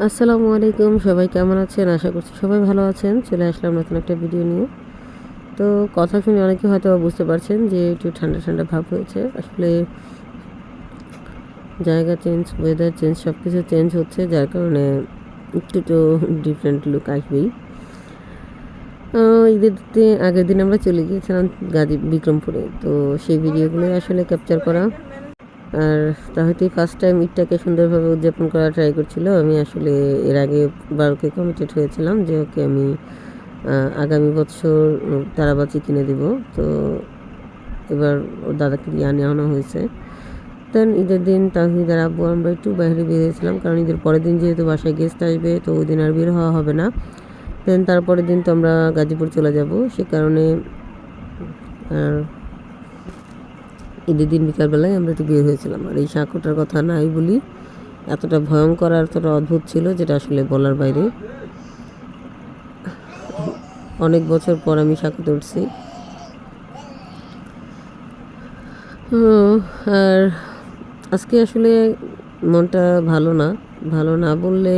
আসসালামু আলাইকুম, সবাই কেমন আছেন? আশা করছি সবাই ভালো আছেন। চলে আসলাম নতুন একটা ভিডিও নিয়ে। তো কথা শুনে অনেকে হয়তো বুঝতে পারছেন যে একটু ঠান্ডা ঠান্ডা ভাব হয়েছে। আসলে জায়গা চেঞ্জ, ওয়েদার চেঞ্জ, সব কিছু চেঞ্জ হচ্ছে, যার কারণে একটু তো ডিফারেন্ট লুক আসবেই। ঈদের আগের দিন আমরা চলে গিয়েছিলাম বিক্রমপুরে। তো সেই ভিডিওগুলোই আসলে ক্যাপচার করা। আর তা হয়তো ফার্স্ট টাইম ঈদটাকে সুন্দরভাবে উদযাপন করার ট্রাই করছিল। আমি আসলে এর আগে বারোকে কমিটেড হয়েছিলাম যে ওকে আমি আগামী বছর তারাবাতি কিনে দিব। তো এবার ওর দাদাকে দিয়ে আনা হয়েছে। দেন ঈদের দিন তাহিদ আর আব্বু আমরা একটু বাইরে বেরিয়েছিলাম, কারণ ঈদের পরের দিন যেহেতু বাসায় গেস্ট আসবে, তো ওই দিন আর বের হওয়া হবে না। দেন তারপরের দিন তো আমরা গাজীপুর চলে যাব, সে কারণে আর ঈদের দিন বিকালবেলায় আমরা একটু বের হয়েছিলাম। আর এই সাঁকোটার কথা নাই বলি, এতটা ভয়ঙ্কর আর এতটা অদ্ভুত ছিল যেটা আসলে বলার বাইরে। অনেক বছর পর আমি সাঁকোতে উঠছি। আর আজকে আসলে মনটা ভালো না বললে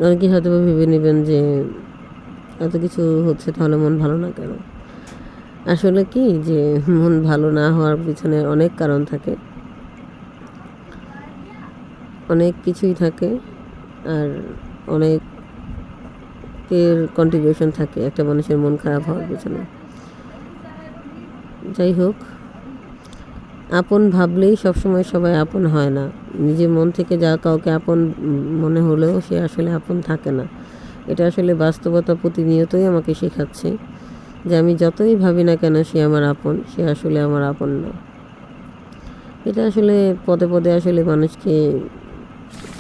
অনেকে হয়তো ভেবে নেবেন যে এত কিছু হচ্ছে, তাহলে মন ভালো না কেন? আসলে কি যে মন ভালো না হওয়ার পিছনে অনেক কারণ থাকে, অনেক কিছুই থাকে, আর অনেকের কন্ট্রিবিউশন থাকে একটা মানুষের মন খারাপ হওয়ার পিছনে। যাই হোক, আপন ভাবলেই সবসময় সবাই আপন হয় না। নিজের মন থেকে যা কাউকে আপন মনে হলেও সে আসলে আপন থাকে না। এটা আসলে বাস্তবতা প্রতিনিয়তই আমাকে শেখাচ্ছে যে আমি যতই ভাবি না কেন সে আমার আপন, সে আসলে আমার আপন না। এটা আসলে পদে পদে আসলে মানুষকে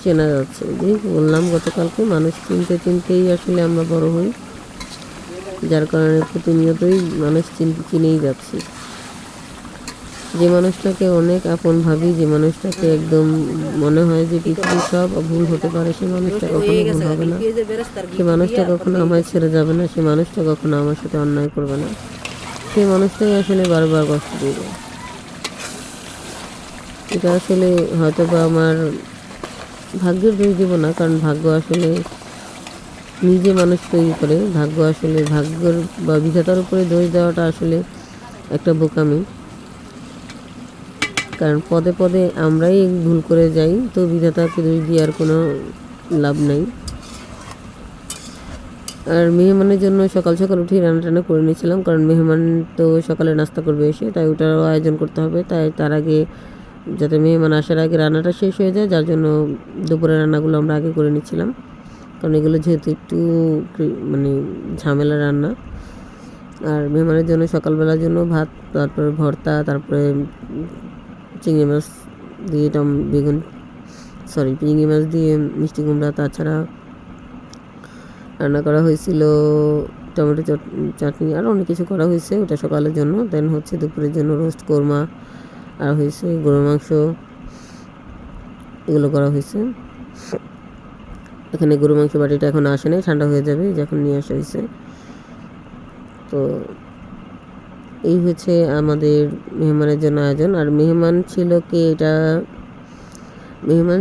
চেনা যাচ্ছে। যে বললাম গতকালকে, মানুষ চিনতে চিনতেই আসলে আমরা বড় হই, যার কারণে প্রতিনিয়তই মানুষ চিনেই যাচ্ছি। যে মানুষটাকে অনেক আপন ভাবি, যে মানুষটাকে একদম মনে হয় যে পৃথিবীর সব ভুল হতে পারে, সে মানুষটা কখনো ভুল হবে না, সে মানুষটা কখনো আমায় ছেড়ে যাবে না, সে মানুষটা কখনো আমার সাথে অন্যায় করবে না, সেই মানুষটাই আসলে বারবার কষ্ট দিবে। এটা আসলে হয়তো বা আমার ভাগ্যের দোষ দিব না, কারণ ভাগ্য আসলে নিজে মানুষ তৈরি করে। ভাগ্যের বা বিধাতার উপরে দোষ দেওয়াটা আসলে একটা বোকামি, কারণ পদে পদে আমরাই ভুল করে যাই, তো বিধাতাকে দোষ দিয়ে আর কোনো লাভ নাই। আর মেহমানের জন্য সকাল সকাল উঠে রান্না টান্না করে নিয়েছিলাম, কারণ মেহমান তো সকালে নাস্তা করবে এসে, তাই ওটারও আয়োজন করতে হবে। তাই তার আগে, যাতে মেহমান আসার আগে রান্নাটা শেষ হয়ে যায়, যার জন্য দুপুরের রান্নাগুলো আমরা আগে করে নিচ্ছিলাম, কারণ এগুলো যেহেতু একটু মানে ঝামেলা রান্না। আর মেহমানের জন্য সকালবেলার জন্য ভাত, তারপরে ভর্তা, তারপরে চিংড়ি মাছ দিয়ে চিংড়ি মাছ দিয়ে মিষ্টি কুমড়া, তাছাড়া রান্না করা হয়েছিল টমেটো চাটনি, আরও অনেক কিছু করা হয়েছে, ওটা সকালের জন্য। দেন হচ্ছে দুপুরের জন্য রোস্ট কোরমা, আর হয়েছে গরুর মাংস, এগুলো করা হয়েছে। এখানে গরুর মাংস বাটিটা এখন আসে নাই, ঠান্ডা হয়ে যাবে যখন নিয়ে আসা হয়েছে। তো এই হচ্ছে আমাদের মেহমানের জন্য আয়োজন। আর মেহমান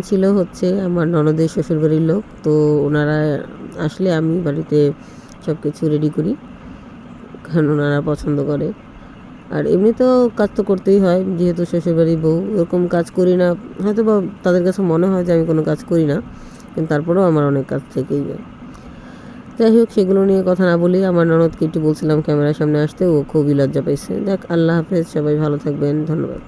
ছিল হচ্ছে আমার ননদের শ্বশুরবাড়ির লোক। তো ওনারা আসলে আমি বাড়িতে সব কিছু রেডি করি, কারণ ওনারা পছন্দ করে। আর এমনি তো কাজ তো করতেই হয়, যেহেতু শ্বশুরবাড়ির বউ, ওরকম কাজ করি না হয়তো, বা তাদের কাছে মনে হয় যে আমি কোনো কাজ করি না, কিন্তু তারপরেও আমার অনেক কাজ থেকেই যায়। যাই হোক, সেগুলো নিয়ে কথা না বলি, আমার ননদকে একটু বলছিলাম ক্যামেরার সামনে আসতে, ও খুবই লজ্জা পাইছে। দেখ, আল্লাহ হাফেজ, সবাই ভালো থাকবেন, ধন্যবাদ।